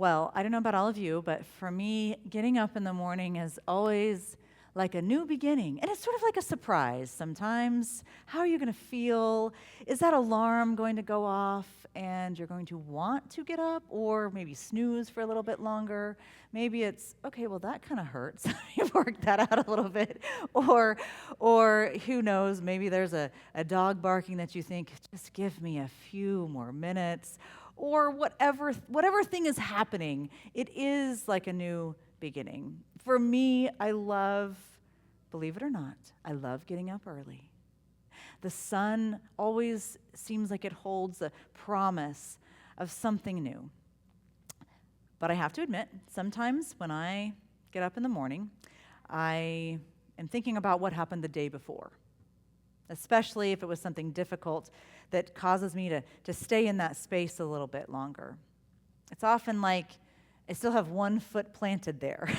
Well, I don't know about all of you, but for me, getting up in the morning is always like a new beginning. And it's sort of like a surprise sometimes. How are you going to feel? Is that alarm going to go off and you're going to want to get up, or maybe snooze for a little bit longer? Maybe it's, okay, well, that kind of hurts. You've worked that out a little bit. Or who knows, maybe there's a dog barking that you think, just give me a few more minutes. Or whatever thing is happening, it is like a new beginning. For me, believe it or not, I love getting up early. The sun always seems like it holds a promise of something new. But I have to admit, sometimes when I get up in the morning, I am thinking about what happened the day before, especially if it was something difficult that causes me to stay in that space a little bit longer. It's often like I still have one foot planted there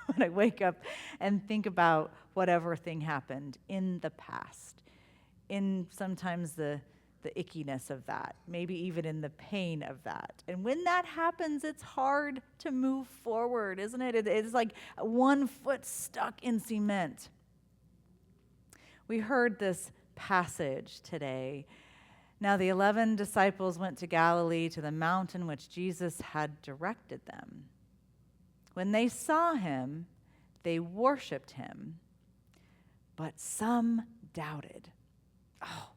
when I wake up and think about whatever thing happened in the past, in sometimes the ickiness of that, maybe even in the pain of that. And when that happens, it's hard to move forward, isn't it? It's like one foot stuck in cement. We heard this passage today. Now the 11 disciples went to Galilee, to the mountain which Jesus had directed them. When they saw him, they worshiped him, but some doubted. Oh,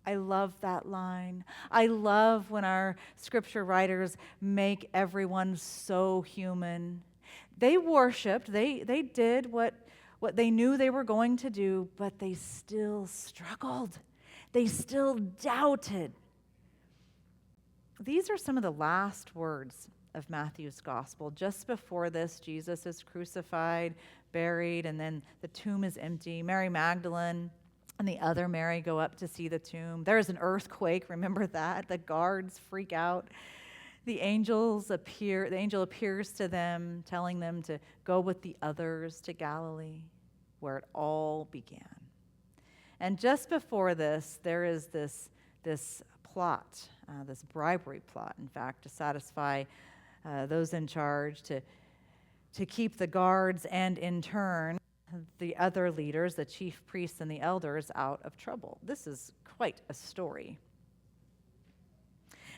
I love that line. I love when our scripture writers make everyone so human. They worshiped, they did what they knew they were going to do, but they still struggled. They still doubted. These are some of the last words of Matthew's gospel. Just before this, Jesus is crucified, buried, and then the tomb is empty. Mary Magdalene and the other Mary go up to see the tomb. There is an earthquake, remember that? The guards freak out. The angel appears to them, telling them to go with the others to Galilee, where it all began. And just before this, there is this plot, this bribery plot, in fact, to satisfy those in charge, to keep the guards and, in turn, the other leaders, the chief priests and the elders, out of trouble. This is quite a story.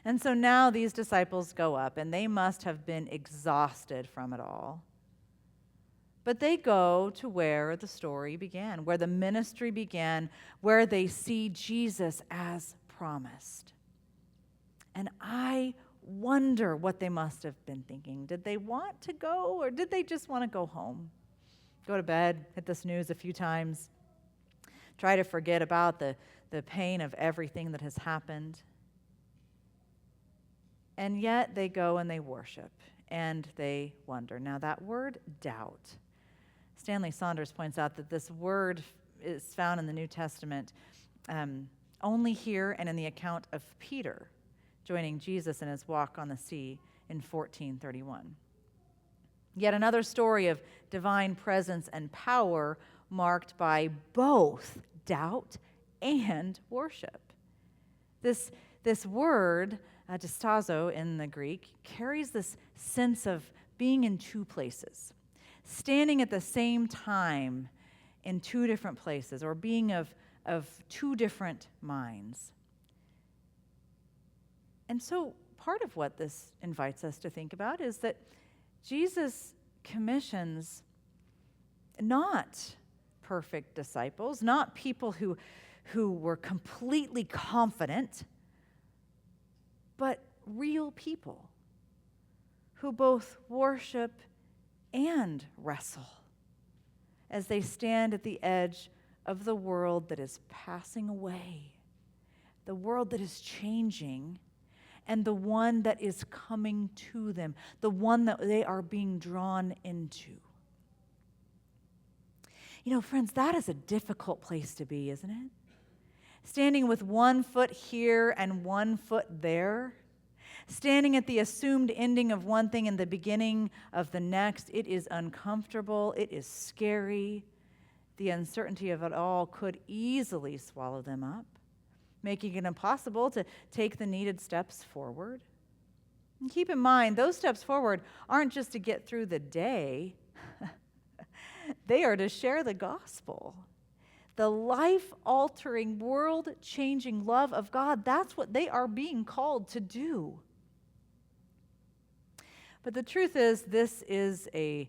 And so now these disciples go up, and they must have been exhausted from it all. But they go to where the story began, where the ministry began, where they see Jesus as promised. And I wonder what they must have been thinking. Did they want to go, or did they just want to go home? Go to bed, hit the snooze a few times, try to forget about the pain of everything that has happened. And yet they go and they worship, and they wonder. Now that word, doubt, Stanley Saunders points out that this word is found in the New Testament only here and in the account of Peter joining Jesus in his walk on the sea in 1431. Yet another story of divine presence and power marked by both doubt and worship. This word, distazo in the Greek, carries this sense of being in two places, standing at the same time in two different places, or being of two different minds. And so part of what this invites us to think about is that Jesus commissions not perfect disciples, not people who were completely confident, but real people who both worship and wrestle as they stand at the edge of the world that is passing away, the world that is changing, and the one that is coming to them, the one that they are being drawn into. You know, friends, that is a difficult place to be, isn't it? Standing with one foot here and one foot there, standing at the assumed ending of one thing and the beginning of the next. It is uncomfortable. It is scary. The uncertainty of it all could easily swallow them up, making it impossible to take the needed steps forward. And keep in mind, those steps forward aren't just to get through the day. They are to share the gospel. The life-altering, world-changing love of God, that's what they are being called to do. But the truth is, this is a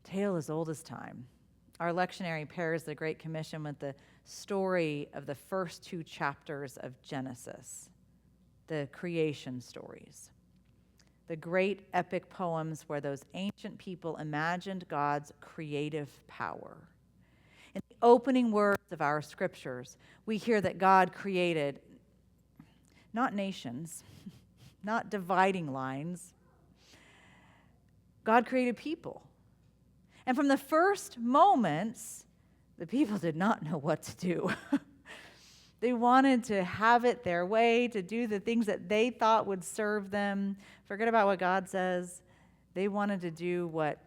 tale as old as time. Our lectionary pairs the Great Commission with the story of the first 2 chapters of Genesis, the creation stories, the great epic poems where those ancient people imagined God's creative power. In the opening words of our scriptures, we hear that God created not nations, not dividing lines. God created people. And from the first moments, the people did not know what to do. They wanted to have it their way, to do the things that they thought would serve them. Forget about what God says. They wanted to do what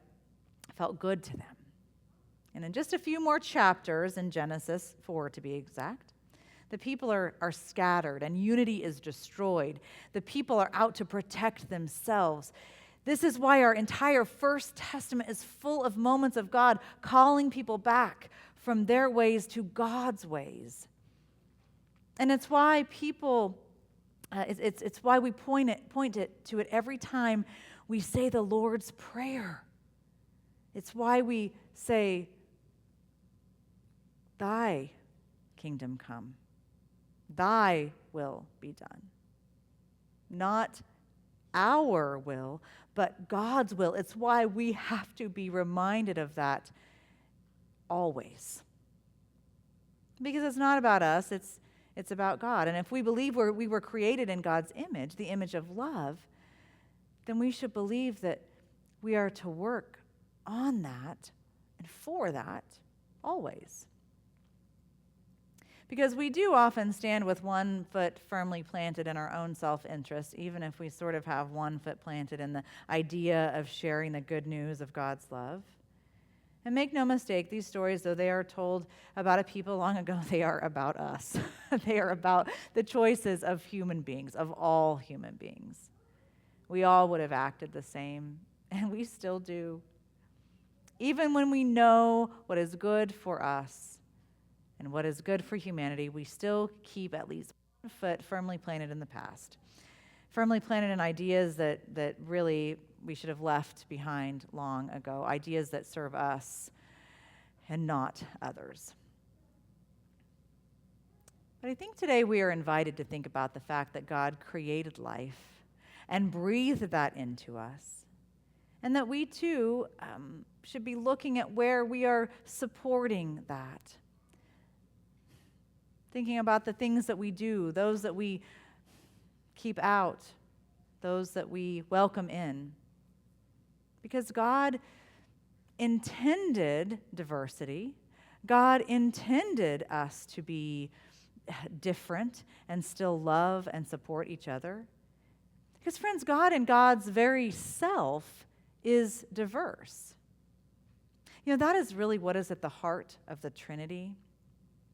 felt good to them. And in just a few more chapters, in Genesis 4 to be exact, the people are scattered and unity is destroyed. The people are out to protect themselves. This is why our entire First Testament is full of moments of God calling people back from their ways to God's ways. And it's why people, it's why we point to it every time we say the Lord's Prayer. It's why we say, "Thy kingdom come, thy will be done." Not our will, but God's will. It's why we have to be reminded of that always. Because it's not about us, it's about God. And if we believe we were created in God's image, the image of love, then we should believe that we are to work on that and for that always. Because we do often stand with one foot firmly planted in our own self-interest, even if we sort of have one foot planted in the idea of sharing the good news of God's love. And make no mistake, these stories, though they are told about a people long ago, they are about us. They are about the choices of human beings, of all human beings. We all would have acted the same, and we still do. Even when we know what is good for us, and what is good for humanity, we still keep at least one foot firmly planted in the past, firmly planted in ideas that really we should have left behind long ago, ideas that serve us and not others. But I think today we are invited to think about the fact that God created life and breathed that into us, and that we too should be looking at where we are supporting that. Thinking about the things that we do, those that we keep out, those that we welcome in. Because God intended diversity. God intended us to be different and still love and support each other. Because, friends, God in God's very self is diverse. You know, that is really what is at the heart of the Trinity.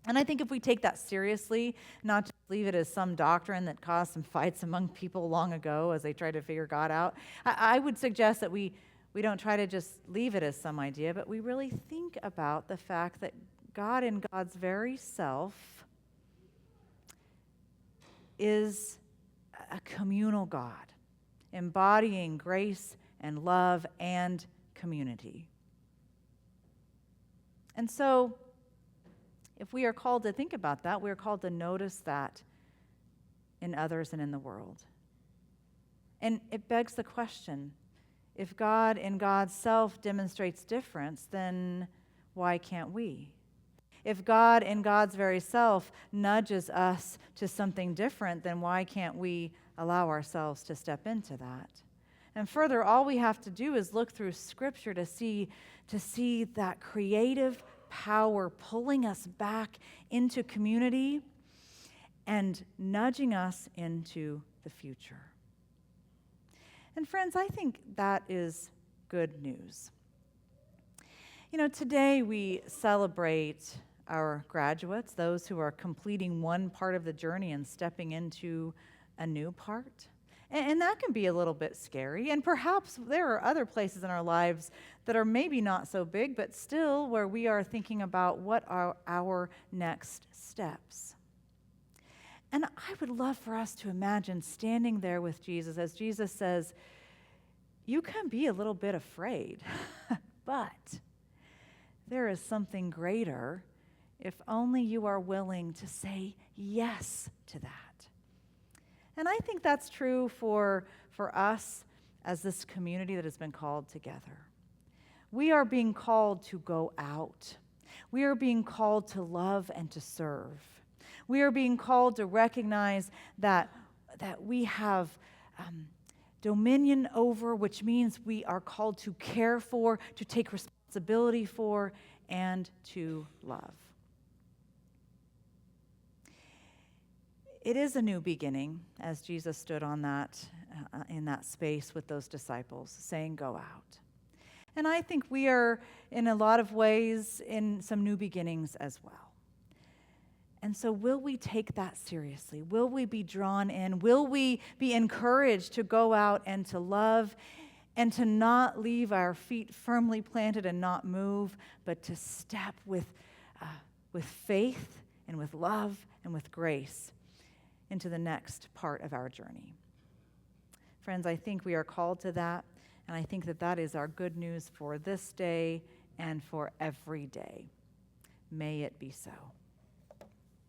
And I think if we take that seriously, not just leave it as some doctrine that caused some fights among people long ago as they tried to figure God out, I would suggest that we don't try to just leave it as some idea, but we really think about the fact that God in God's very self is a communal God, embodying grace and love and community. And so, if we are called to think about that, we are called to notice that in others and in the world. And it begs the question, if God in God's self demonstrates difference, then why can't we? If God in God's very self nudges us to something different, then why can't we allow ourselves to step into that? And further, all we have to do is look through Scripture to see that creative power pulling us back into community and nudging us into the future. And friends, I think that is good news. You know, today we celebrate our graduates, those who are completing one part of the journey and stepping into a new part. And that can be a little bit scary. And perhaps there are other places in our lives that are maybe not so big, but still where we are thinking about what are our next steps. And I would love for us to imagine standing there with Jesus as Jesus says, you can be a little bit afraid, but there is something greater if only you are willing to say yes to that. And I think that's true for us as this community that has been called together. We are being called to go out. We are being called to love and to serve. We are being called to recognize that we have dominion over, which means we are called to care for, to take responsibility for, and to love. It is a new beginning, as Jesus stood on that in that space with those disciples, saying, "Go out." And I think we are, in a lot of ways, in some new beginnings as well. And so will we take that seriously? Will we be drawn in? Will we be encouraged to go out and to love and to not leave our feet firmly planted and not move, but to step with faith and with love and with grace into the next part of our journey? Friends, I think we are called to that, and I think that that is our good news for this day and for every day. May it be so.